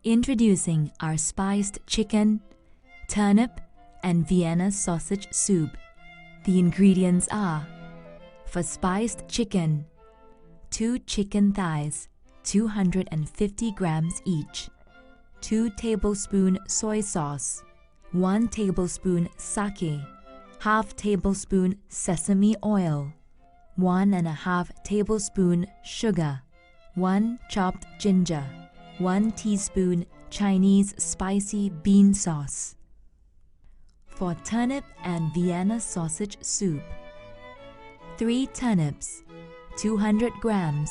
Introducing our spiced chicken, turnip, and Vienna sausage soup. The ingredients are: for spiced chicken, 2 chicken thighs, 250 grams each, 2 tablespoons soy sauce, 1 tablespoon sake, ½ tablespoon sesame oil, 1½ tablespoon sugar, 1 chopped ginger, 1 teaspoon Chinese spicy bean sauce. For turnip and Vienna sausage soup, 3 turnips, 200 grams,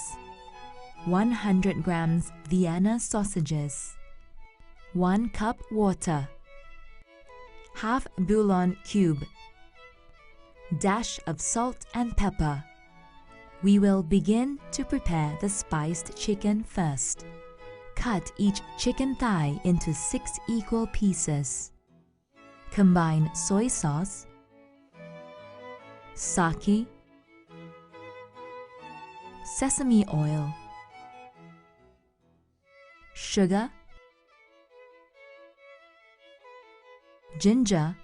100 grams Vienna sausages, 1 cup water, ½ bouillon cube, dash of salt and pepper. We will begin to prepare the spiced chicken first. Cut each chicken thigh into 6 equal pieces. Combine soy sauce, sake, sesame oil, sugar, ginger,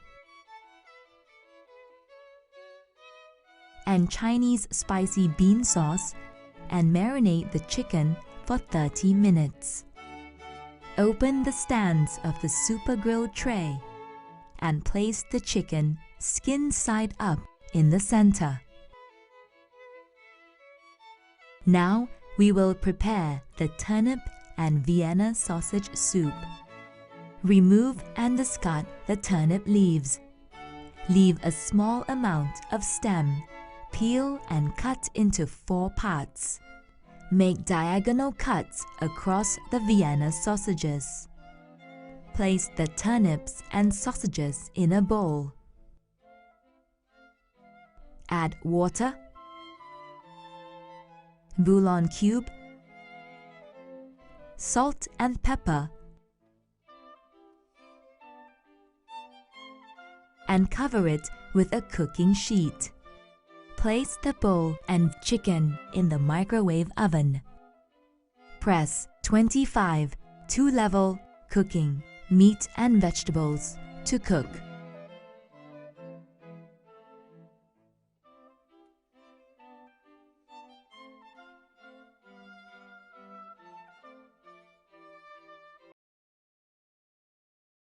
and Chinese spicy bean sauce, and marinate the chicken for 30 minutes. Open the stands of the super grill tray and place the chicken skin side up in the center. Now we will prepare the turnip and Vienna sausage soup. Remove and discard the turnip leaves. Leave a small amount of stem. Peel and cut into 4 parts. Make diagonal cuts across the Vienna sausages. Place the turnips and sausages in a bowl. Add water, bouillon cube, salt and pepper, and cover it with a cooking sheet. Place the bowl and chicken in the microwave oven. Press 25 2-level cooking meat and vegetables to cook.